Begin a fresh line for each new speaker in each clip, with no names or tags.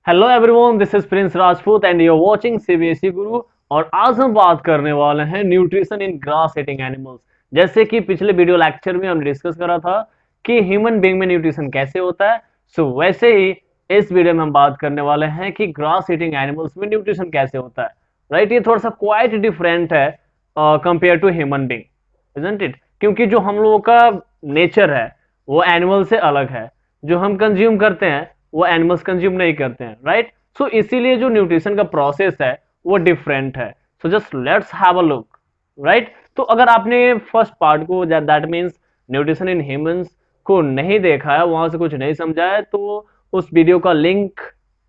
Hello everyone, this is Prince Rajput and you are watching CBSE Guru. और आज हम बात करने वाले हैं nutrition in grass eating animals. जैसे कि पिछले वीडियो लेक्चर में हमने डिस्कस करा था कि ह्यूमन बीइंग में न्यूट्रिशन कैसे होता है, वैसे ही इस वीडियो में हम बात करने वाले हैं कि ग्रास ईटिंग एनिमल्स में न्यूट्रिशन कैसे होता है। राइट, ये थोड़ा सा क्वाइट डिफरेंट है compare to human being, isn't it? क्योंकि जो हम लोगों का नेचर है वो एनिमल से अलग है। जो हम कंज्यूम करते हैं वो एनिमल्स कंज्यूम नहीं करते हैं, राइट? सो इसीलिए जो न्यूट्रिशन का प्रोसेस है वो डिफरेंट है। सो just let's have a look, right? तो अगर आपने फर्स्ट पार्ट को, that means nutrition in humans को नहीं देखा है, वहां से कुछ नहीं समझा है, तो उस वीडियो का लिंक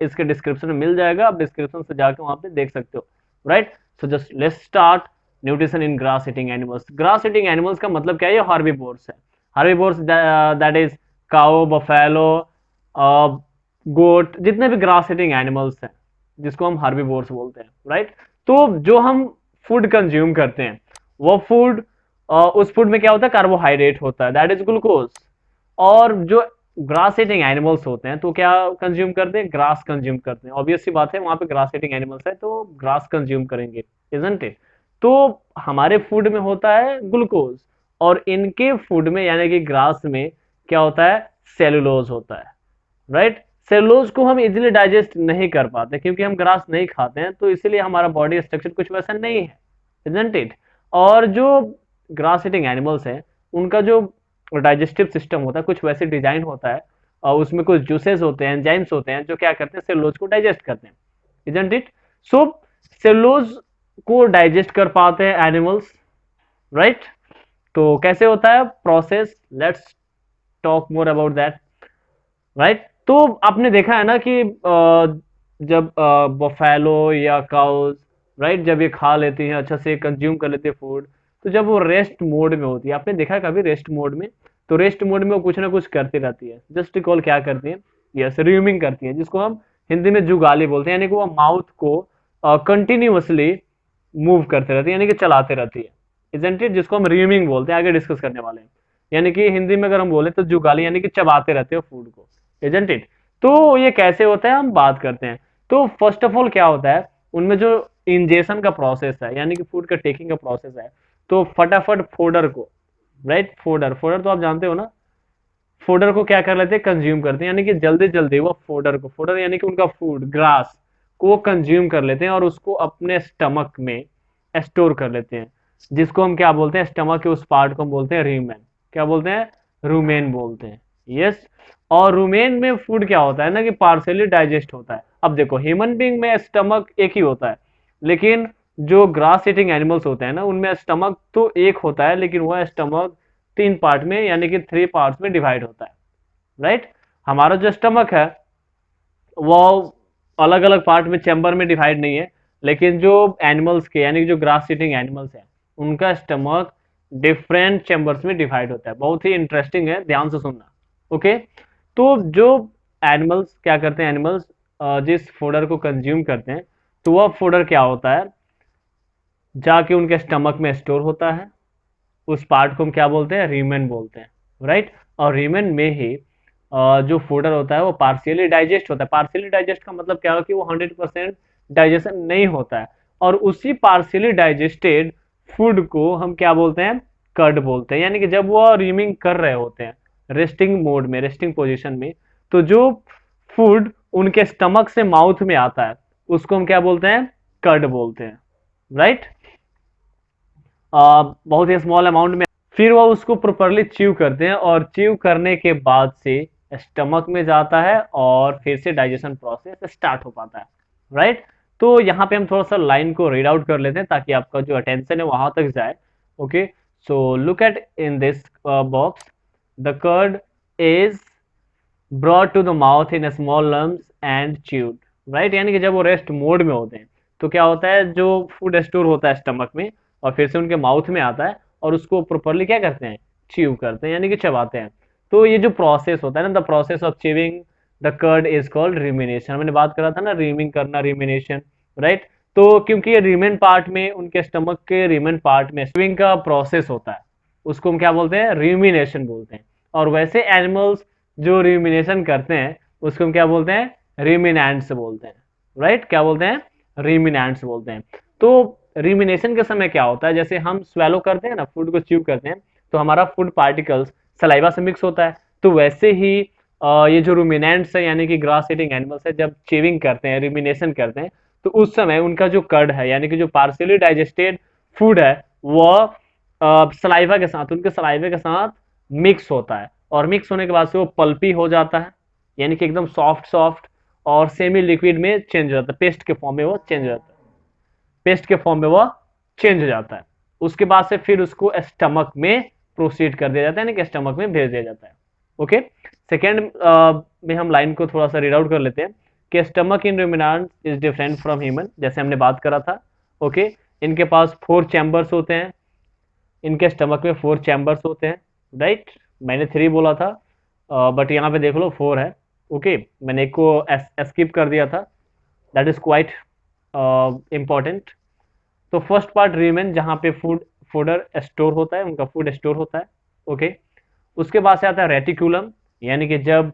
इसके डिस्क्रिप्शन में मिल जाएगा। आप डिस्क्रिप्शन से जाकर वहां पे देख सकते हो, right? So just let's start. Nutrition in grass eating animals. Grass eating animals का मतलब क्या है? ये हार्बीवोर्स है। Herbivores that is cow, buffalo, goat, जितने भी ग्रास ईटिंग एनिमल्स हैं जिसको हम हार्बीवोर्स बोलते हैं, राइट? तो जो हम फूड कंज्यूम करते हैं वो फूड, उस फूड में क्या होता है? कार्बोहाइड्रेट होता है, दैट इज ग्लूकोज। और जो ग्रास ईटिंग एनिमल्स होते हैं तो क्या कंज्यूम करते हैं? ग्रास कंज्यूम करते हैं। ऑब्वियस सी बात है, वहां पे ग्रास ईटिंग एनिमल्स है तो ग्रास कंज्यूम करेंगे, इजंट इट? तो हमारे फूड में होता है ग्लूकोज, और इनके फूड में यानी कि ग्रास में क्या होता है? सेलुलोज होता है, राइट? सेलुलोज को हम इजीली डाइजेस्ट नहीं कर पाते क्योंकि हम ग्रास नहीं खाते हैं, तो इसीलिए हमारा बॉडी स्ट्रक्चर कुछ वैसा नहीं है, इजंट इट? और जो ग्रास ईटिंग एनिमल्स हैं उनका जो डाइजेस्टिव सिस्टम होता है कुछ वैसे डिजाइन होता है, और उसमें कुछ जूसेस होते हैं, एंजाइम्स होते हैं जो क्या करते हैं? सेलुलोज को डाइजेस्ट करते हैं, इजंट इट? सो सेलुलोज को डाइजेस्ट कर पाते हैं एनिमल्स, राइट? तो कैसे होता है process? Let's talk more about that, right? तो आपने देखा है ना कि जब बफेलो या काउस, राइट, जब ये खा लेती हैं, अच्छा से कंज्यूम कर लेते हैं फूड, तो जब वो रेस्ट मोड में होती है, आपने देखा है कभी रेस्ट मोड में? तो रेस्ट मोड में वो कुछ ना कुछ करती रहती है। जस्ट रिकॉल क्या करती है? यस, र्यूमिंग करती है, जिसको हम हिंदी में जुगाली बोलते हैं। यानी कि वो माउथ को कंटिन्यूअसली मूव करते रहती है, यानी कि चलाते रहती है, इजंट इट? जिसको हम र्यूमिंग बोलते हैं, आगे डिस्कस करने वाले हैं। यानी कि हिंदी में अगर हम बोले तो जुगाली, यानी कि चबाते रहते हो फूड को, इजंट इट? तो ये कैसे होता है हम बात करते हैं। तो फर्स्ट ऑफ ऑल क्या होता है उनमें? जो इंजेशन का प्रोसेस है, यानी कि फूड का टेकिंग का प्रोसेस है, तो फटाफट फोडर को, राइट, फोडर, फोडर तो आप जानते हो ना, फोडर को क्या कर लेते हैं? कंज्यूम करते हैं। यानी कि जल्दी जल्दी वो फोडर को, फोडर यानी कि उनका फूड ग्रास को कंज्यूम कर लेते हैं और उसको अपने स्टमक में स्टोर कर लेते हैं, जिसको हम क्या बोलते हैं? स्टमक के उस पार्ट को हम बोलते हैं रूमेन। क्या बोलते हैं? रूमेन बोलते हैं, यस। और रूमेन में फूड क्या होता है ना कि पार्शियली डाइजेस्ट होता है। अब देखो, ह्यूमन बीइंग में स्टमक एक ही होता है, लेकिन जो ग्रास ईटिंग एनिमल्स होते हैं ना उनमें स्टमक तो एक होता है, लेकिन वह स्टमक तीन पार्ट में यानी कि थ्री पार्ट्स में डिवाइड होता है, राइट? हमारा जो स्टमक है वो अलग अलग पार्ट में, चैम्बर में डिवाइड नहीं है, लेकिन जो एनिमल्स के यानी कि जो ग्रास ईटिंग एनिमल्स है उनका स्टमक डिफरेंट चैम्बर्स में डिवाइड होता है। बहुत ही इंटरेस्टिंग है, ध्यान से सुनना, ओके? तो जो एनिमल्स क्या करते हैं, एनिमल्स जिस फूडर को कंज्यूम करते हैं तो वह फूडर क्या होता है? जाके उनके स्टमक में स्टोर होता है। उस पार्ट को हम क्या बोलते हैं? रीमेन बोलते हैं, राइट? और रीमेन में ही जो फूडर होता है वो पार्शियली डाइजेस्ट होता है। पार्शियली डाइजेस्ट का मतलब क्या है कि वो 100% डाइजेशन नहीं होता है, और उसी पार्शियली डाइजेस्टेड फूड को हम क्या बोलते हैं? कर्ड बोलते हैं। यानी कि जब वो रीमिंग कर रहे होते हैं रेस्टिंग मोड में, रेस्टिंग पोजिशन में, तो जो फूड उनके स्टमक से माउथ में आता है उसको हम क्या बोलते हैं? कर्ड बोलते हैं, राइट? बहुत ही स्मॉल अमाउंट में, फिर वो उसको प्रॉपरली च्यू करते हैं, और च्यू करने के बाद से स्टमक में जाता है और फिर से डाइजेशन प्रोसेस स्टार्ट हो पाता है, राइट? तो यहाँ पे हम थोड़ा सा लाइन को रीड आउट कर लेते हैं ताकि आपका जो अटेंशन है वहां तक जाए, okay? So look at in this box, the curd is brought to the mouth in small lumps and chewed, right? यानी कि जब वो रेस्ट मोड में होते हैं तो क्या होता है? जो फूड स्टोर होता है स्टमक में और फिर से उनके माउथ में आता है, और उसको प्रॉपरली क्या करते हैं? च्यू करते हैं, यानी कि चबाते हैं। तो ये जो प्रोसेस होता है ना, the process of chewing the curd is called rumination. मैंने बात करा था ना, रीमिंग करना, रिमिनेशन, राइट? तो क्योंकि ये रीमेन पार्ट में, उनके स्टमक के रीमेन पार्ट में च्यूइंग का प्रोसेस होता है, उसको हम क्या बोलते हैं? रिमिनेशन बोलते हैं। और वैसे एनिमल्स जो रिमिनेशन करते हैं उसको हम क्या बोलते हैं? रिमिनेंट्स बोलते हैं, राइट? क्या बोलते हैं? रिमिनेंट्स बोलते हैं। तो रिमिनेशन के समय क्या होता है, जैसे हम स्वेलो करते हैं ना, फूड को च्यू करते हैं, तो हमारा फूड पार्टिकल्स सलाइवा से मिक्स होता है। तो वैसे ही ये जो रूमिनेंट्स है यानी कि ग्रास ईटिंग एनिमल्स है, जब च्यूइंग करते हैं, रिमिनेशन करते हैं, तो उस समय उनका जो कर्ड है यानी कि जो पार्शियली डाइजेस्टेड फूड है वह सलाइवा के साथ, उनके सलाइवे के साथ मिक्स होता है, और मिक्स होने के बाद से वो पल्पी हो जाता है, यानी कि एकदम सॉफ्ट सॉफ्ट और सेमी लिक्विड में चेंज हो जाता है, पेस्ट के फॉर्म में वो चेंज हो जाता है, पेस्ट के फॉर्म में वो चेंज हो जाता है। उसके बाद से फिर उसको स्टमक में प्रोसीड कर दिया जाता है, यानी कि स्टमक में भेज दिया जाता है। ओके, सेकेंड में हम लाइन को थोड़ा सा रीड आउट कर लेते हैं कि stomach in ruminants is different from human, जैसे हमने बात करा था। ओके, इनके पास 4 चैम्बर्स होते हैं, इनके स्टमक में 4 चैम्बर्स होते हैं, राइट? मैंने 3 बोला था, बट यहाँ पे देख लो 4 है। ओके, मैंने एक को स्किप कर दिया था, दैट इज क्वाइट इम्पॉर्टेंट। तो फर्स्ट पार्ट रीमेन, जहाँ पे फूडर स्टोर होता है, उनका फूड स्टोर होता है। ओके, उसके बाद से आता है रेटिकुलम, यानी कि जब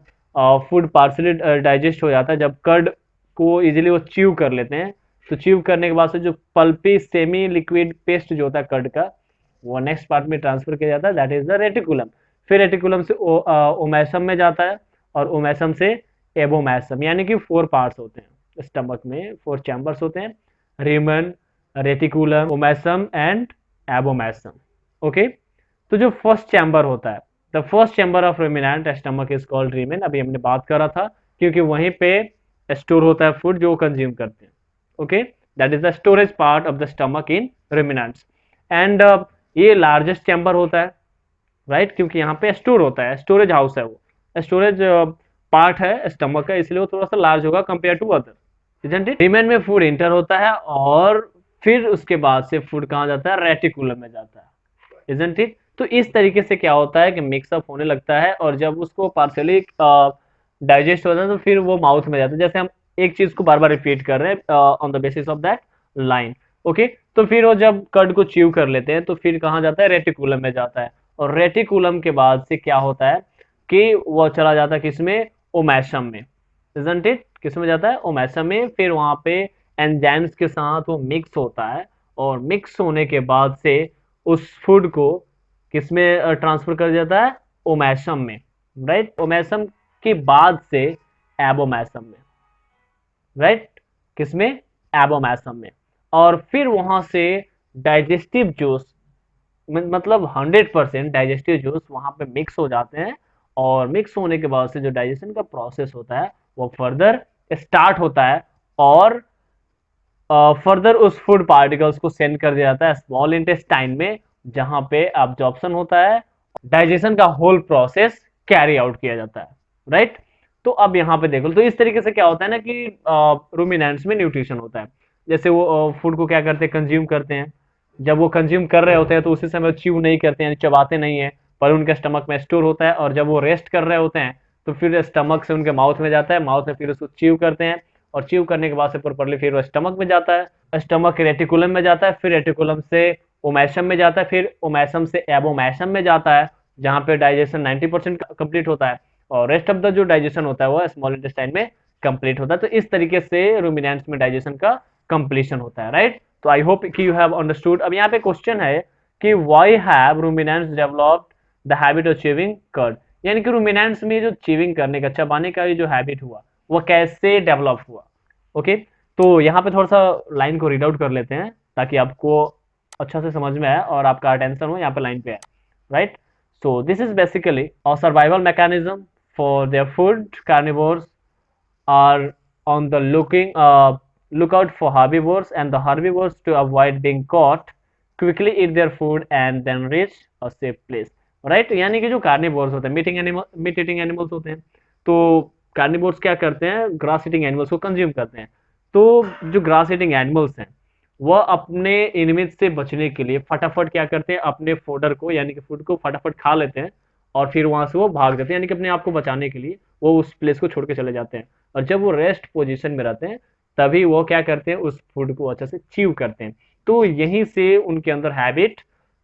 फूड पार्सली डाइजेस्ट हो जाता है, जब कर्ड को इजीली वो च्यू कर लेते हैं, तो च्यू करने के बाद से जो पल्पी सेमी लिक्विड पेस्ट जो होता है कर्ड का, वो नेक्स्ट पार्ट में ट्रांसफर किया जाता है, दैट इज द रेटिकुलम। फिर रेटिकुलम से ओमेसम में जाता है, और ओमेसम से एबोमेसम, यानी कि 4 पार्ट्स होते हैं स्टमक में, 4 चैम्बर्स होते हैं, rumen, reticulum, omasum and abomasum. Okay, तो जो फर्स्ट चैम्बर होता है, the first chamber of ruminant stomach is called rumen, अभी हमने बात करा था, क्योंकि वहीं पे स्टोर होता है फूड जो कंज्यूम करते हैं। Okay, that is the storage part of the stomach in ruminants. And ये लार्जेस्ट चैम्बर होता है, राइट? क्योंकि यहाँ पे स्टोर होता है, स्टोरेज हाउस है, वो स्टोरेज पार्ट है स्टमक का, इसलिए वो थोड़ा सा लार्ज होगा compare to other, isn't it? Rumen में फूड इंटर होता है, और फिर उसके बाद से फूड कहाँ जाता है? रेटिकुलम में जाता है, इजंट इट? तो इस तरीके से क्या होता है कि मिक्सअप होने लगता है, और जब उसको पार्सली डाइजेस्ट होता है तो फिर वो माउथ में जाता है। जैसे हम एक चीज को बार बार रिपीट कर रहे हैं on the basis of that line. Okay, तो फिर वो जब कर्ड को च्यू कर लेते हैं तो फिर कहाँ जाता है? रेटिकुलम में जाता है, और रेटिकुलम के बाद से क्या होता है कि वो चला जाता है किसमें? ओमेसम में, इजंट इट? किसमें जाता है? ओमेसम में। फिर वहां पे एंजाइम्स के साथ वो मिक्स होता है, और मिक्स होने के बाद से उस फूड को किसमें ट्रांसफर कर जाता है? ओमेसम में, राइट? ओमेसम के बाद से एबोमेसम में, राइट? किसमें? एबोमेसम में। और फिर वहां से डाइजेस्टिव जूस, मतलब 100% डाइजेस्टिव जूस वहां पे मिक्स हो जाते हैं, और मिक्स होने के बाद से जो डाइजेशन का प्रोसेस होता है वो फर्दर स्टार्ट होता है, और फर्दर उस फूड पार्टिकल्स को सेंड कर दिया जाता है स्मॉल इंटेस्टाइन में, जहां पे अब्जॉर्प्शन होता है, डाइजेशन का होल प्रोसेस कैरी आउट किया जाता है, राइट? तो अब यहाँ पे देखो, तो इस तरीके से क्या होता है ना कि रूमिनेंट्स में न्यूट्रिशन होता है। जैसे वो फूड को क्या करते हैं? कंज्यूम करते हैं। जब वो कंज्यूम कर रहे होते हैं तो उसी समय च्यू नहीं करते हैं, चबाते नहीं है, पर उनके स्टमक में स्टोर होता है, और जब वो रेस्ट कर रहे होते हैं तो फिर स्टमक से उनके माउथ में जाता है, माउथ में फिर उसको च्यू करते हैं, और च्यू करने के बाद से प्रॉपर्ली फिर वो स्टमक में जाता है, स्टमक रेटिकुलम में जाता है, फिर रेटिकुलम से ओमेसम में जाता है, फिर ओमेसम से एबोमेसम में जाता है, जहां पे डाइजेशन 90% कंप्लीट होता है, और रेस्ट ऑफ द जो डाइजेशन होता है वो स्मॉल इंटेस्टाइन में कंप्लीट होता है। तो इस तरीके से रूमिनेंट्स में डाइजेशन का कंप्लीशन होता है, राइट? तो आई होप कि यू हैव अंडरस्टूड। अब यहाँ पे क्वेश्चन है कि why have ruminants developed the habit of chewing curd, यानी कि रूमिनेंट्स में जो च्यूइंग करने का, चबाने का जो हैबिट हुआ वो कैसे डेवलप हुआ? ओके, तो यहाँ पे थोड़ा सा लाइन को रीड आउट कर लेते हैं ताकि आपको अच्छा से समझ में आए और आपका अटेंशन हो यहाँ पे लाइन पे है, right? So this is basically a survival mechanism for their food. Carnivores are on the lookout for herbivores, and the herbivores, to avoid being caught, quickly eat their food and then reach a safe place. Right? यानी कि जो carnivores होते हैं, meat eating animals होते हैं, तो carnivores क्या करते हैं? ग्रास ईटिंग एनिमल्स को कंज्यूम करते हैं। तो जो ग्रास ईटिंग एनिमल्स हैं वह अपने एनिमीज से बचने के लिए फटाफट क्या करते हैं? अपने फोडर को यानी कि फूड को फटाफट खा लेते हैं, और फिर वहां से वो भाग जाते हैं, यानी कि अपने आप को बचाने के लिए वो उस प्लेस को छोड़ के चले जाते हैं। और जब वो रेस्ट पोजीशन में रहते हैं तभी वो क्या करते हैं? उस फूड को अच्छे से च्यू करते हैं। तो यहीं से उनके अंदर हैबिट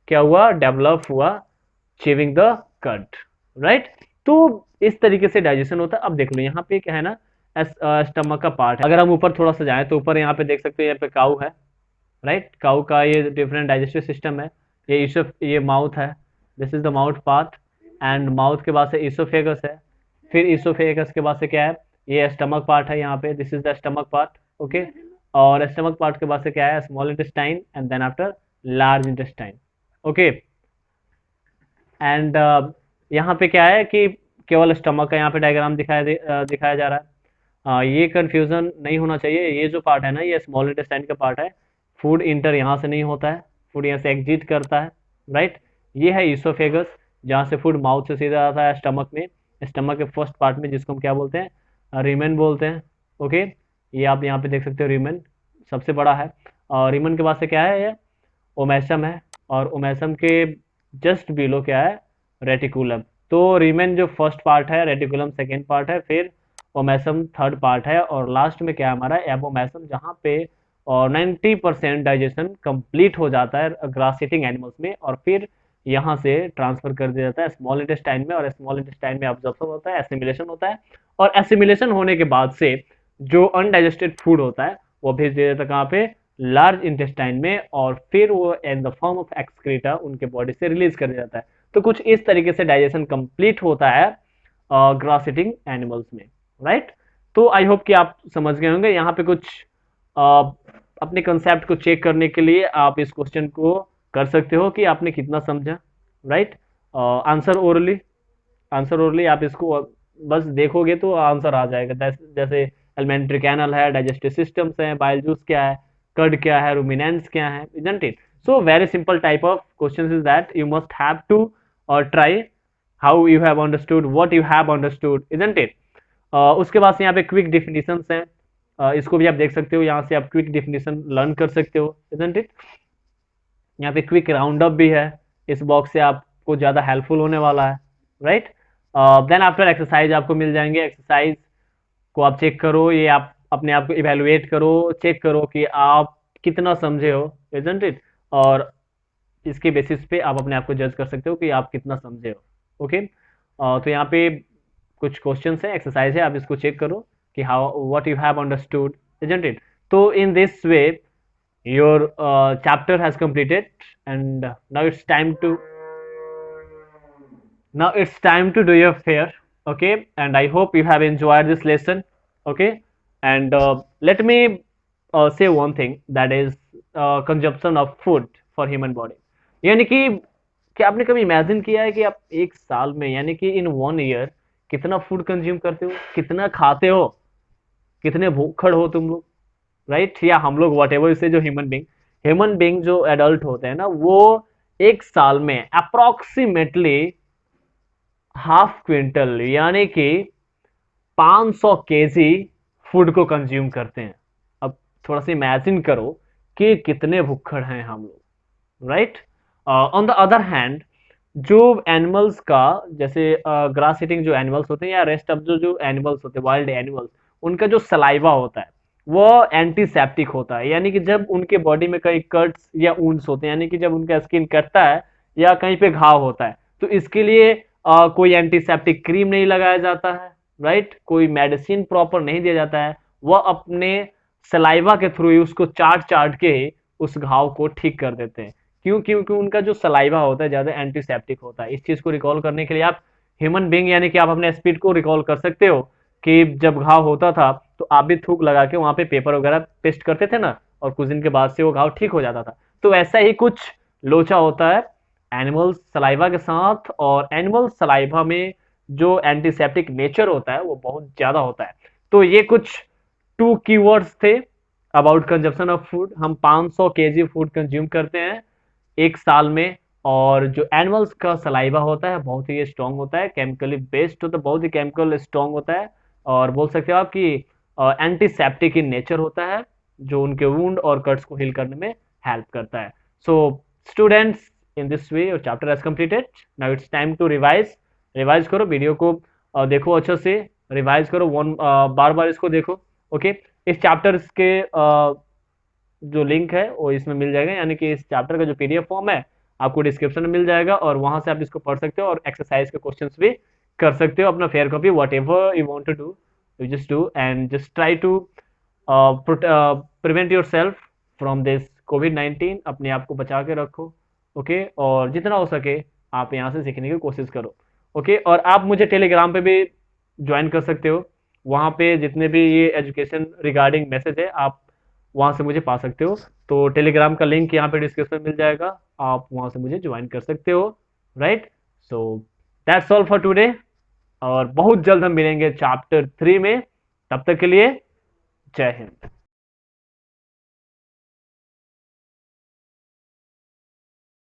क्या हुआ? डेवलप हुआ, च्यूइंग द कट, राइट? तो इस तरीके से डाइजेशन होता है। अब देख लो यहाँ पे क्या है ना स्टमक का पार्ट है। अगर हम ऊपर थोड़ा सा जाएं तो ऊपर यहाँ पे देख सकते हैं, यहाँ पे काऊ है, राइट। काऊ का ये डिफरेंट डाइजेस्टिव सिस्टम है। ये माउथ है, this is the mouth part, and mouth के बाद से इसोफेगस है। फिर इसोफेगस के बाद से क्या है, ये स्टमक पार्ट है यहाँ पे, this is the stomach part, okay. और स्टमक पार्ट के बाद से क्या है, small intestine and then after large intestine, okay. And यहाँ पे क्या है कि केवल स्टमक का यहाँ पे डायग्राम दिखाया जा रहा है। ये कंफ्यूजन नहीं होना चाहिए, ये जो पार्ट है ना, ये स्मॉल इंटेस्टाइन का पार्ट है। फूड इंटर यहाँ से नहीं होता है, फूड यहाँ से एग्जिट करता है, राइट। ये है ईसोफेगस, जहाँ से फूड माउथ से सीधा आता है स्टमक में, स्टमक के फर्स्ट पार्ट में, जिसको हम क्या बोलते हैं, रीमेन बोलते हैं, ओके। ये आप यहाँ पे देख सकते हो, रीमेन सबसे बड़ा है। और रीमेन के बाद से क्या है, ये ओमेसम है, और ओमेसम के जस्ट बिलो क्या है, रेटिकुलम। तो रीमेन जो फर्स्ट पार्ट है, रेटिकुलम सेकेंड पार्ट है, फिर ओमेसम थर्ड पार्ट है, और लास्ट में क्या है हमारा, एबोमेसम, जहाँ पे और 90% डाइजेशन कंप्लीट हो जाता है ग्रास ईटिंग एनिमल्स में, और फिर यहाँ से ट्रांसफर कर दिया जाता है स्मॉल इंटेस्टाइन में, और स्मॉल इंटेस्टाइन में अब्जॉर्प्शन होता है, एसिमिलेशन होता है, और एसिमिलेशन होने के बाद से जो अनडाइजेस्टेड फूड होता है वो भेज दिया जाता है कहाँ पे, लार्ज इंटेस्टाइन में, और फिर वो in the form of excreta उनके बॉडी से रिलीज कर दिया जाता है। तो कुछ इस तरीके से डाइजेशन कंप्लीट होता है ग्रास ईटिंग एनिमल्स में, राइट। तो आई होप कि आप समझ गए होंगे। यहाँ पे कुछ अपने कंसेप्ट को चेक करने के लिए आप इस क्वेश्चन को कर सकते हो कि आपने कितना समझा, राइट। आंसर ओरली आप इसको बस देखोगे तो आंसर आ जाएगा। जैसे एलिमेंट्री कैनल है, डाइजेस्टिव सिस्टम्स है, बाइल जूस क्या है, कर्ड क्या है, रुमिनेंट्स क्या है, isn't it? So very simple type of questions is that you must have to try how you have understood what you have understood, isn't it? उसके बाद से यहाँ पे क्विक डिफिनीशंस हैं, इसको भी आप देख सकते हो, यहाँ से आप क्विक डिफिनीशन लर्न कर सकते हो, isn't it? यहाँ पे क्विक राउंड अप भी है, इस बॉक्स से आपको ज़्यादा हेल्पफुल होने वाला है, राइट। देन आफ्टर एक्सरसाइज आपको मिल जाएंगे, एक्सरसाइज को आप चेक करो, ये आप अपने आप को इवेलुएट करो, चेक करो कि आप कितना समझे हो, isn't it? और इसके बेसिस पे आप अपने आप को जज कर सकते हो कि आप कितना समझे हो, ओके। तो यहाँ पे कुछ क्वेश्चंस है, एक्सरसाइज है, आप इसको चेक करो कि how what you have understood, isn't it? तो इन this way your chapter has completed, and now it's time to do your fair, okay. And I hope you have enjoyed this lesson, okay. And let me say one thing, that is consumption of food for human body। यानी कि क्या आपने कभी imagine किया है कि आप एक साल में, यानी कि इन 1 ईयर कितना फूड कंज्यूम करते हो, कितना खाते हो, कितने भूखड़ हो तुम लोग, राइट। या हम लोग वट एवर से, जो ह्यूमन बींग जो एडल्ट होते हैं ना, वो एक साल में अप्रोक्सीमेटली हाफ क्विंटल यानी कि 500 केजी फूड को कंज्यूम करते हैं। अब थोड़ा सा इमेजिन करो कि कितने भुक्खड़ हैं हम लोग, right. On the other hand, जो एनिमल्स का, जैसे ग्रास ईटिंग जो एनिमल्स होते हैं, या रेस्ट ऑफ जो एनिमल्स होते हैं, वाइल्ड एनिमल्स, उनका जो सलाइवा होता है वो एंटीसेप्टिक होता है। यानी कि जब उनके बॉडी में कहीं कट्स या ऊंड्स होते हैं, यानी कि जब उनका स्किन कटता है या कहीं पे घाव होता है, तो इसके लिए कोई एंटीसेप्टिक क्रीम नहीं लगाया जाता है, राइट। कोई मेडिसिन प्रॉपर नहीं दिया जाता है, वह अपने सलाइवा के थ्रू ही उसको चाट के उस घाव को ठीक कर देते हैं। क्यों? क्योंकि उनका जो सलाइवा होता है ज्यादा एंटीसेप्टिक होता है। इस चीज को रिकॉल करने के लिए आप ह्यूमन बीइंग यानी कि आप अपने स्पीड को रिकॉल कर सकते हो कि जब घाव होता था तो आप भी थूक लगा के वहां पे पेपर वगैरह पेस्ट करते थे ना, और कुछ दिन के बाद से वो घाव ठीक हो जाता था। तो ऐसा ही कुछ लोचा होता है एनिमल सलाइवा के साथ, और एनिमल सलाइवा में जो एंटीसेप्टिक नेचर होता है वो बहुत ज्यादा होता है। तो ये कुछ 2 कीवर्ड्स थे अबाउट कंजप्शन ऑफ फूड। हम 500 केजी फूड कंज्यूम करते हैं एक साल में, और जो एनिमल्स का सलाइवा होता है बहुत ही स्ट्रॉन्ग होता है, केमिकली बेस्ड होता है, बहुत ही केमिकल स्ट्रॉन्ग होता है, और बोल सकते हो आप कि एंटीसेप्टिक इन नेचर होता है, जो उनके वुंड और कट्स को हील करने में हेल्प करता है। So students, in this way your chapter has completed. Now it's time to revise करो, वीडियो को देखो अच्छे से, रिवाइज करो, बार बार इसको देखो, ओके। इस चैप्टर के जो लिंक है वो इसमें मिल जाएगा, यानी कि इस चैप्टर का जो पीडीएफ फॉर्म है आपको डिस्क्रिप्शन में मिल जाएगा, और वहां से आप इसको पढ़ सकते हो और एक्सरसाइज के क्वेश्चंस भी कर सकते हो, अपना fair copy whatever you want to do, you just do and just try to prevent yourself from this COVID-19. अपने आप को बचा के रखो, ओके, और जितना हो सके आप यहाँ से सीखने की कोशिश करो, ओके। और आप मुझे टेलीग्राम पे भी ज्वाइन कर सकते हो, वहाँ पे जितने भी ये एजुकेशन रिगार्डिंग मैसेज है आप वहाँ से मुझे पा सकते हो। तो टेलीग्राम का लिंक यहाँ पे डिस्क्रिप्शन में मिल जाएगा, आप वहाँ से मुझे ज्वाइन कर सकते हो, right. So that's all for today, और बहुत जल्द हम मिलेंगे चैप्टर 3 में। तब तक के लिए जय हिंद।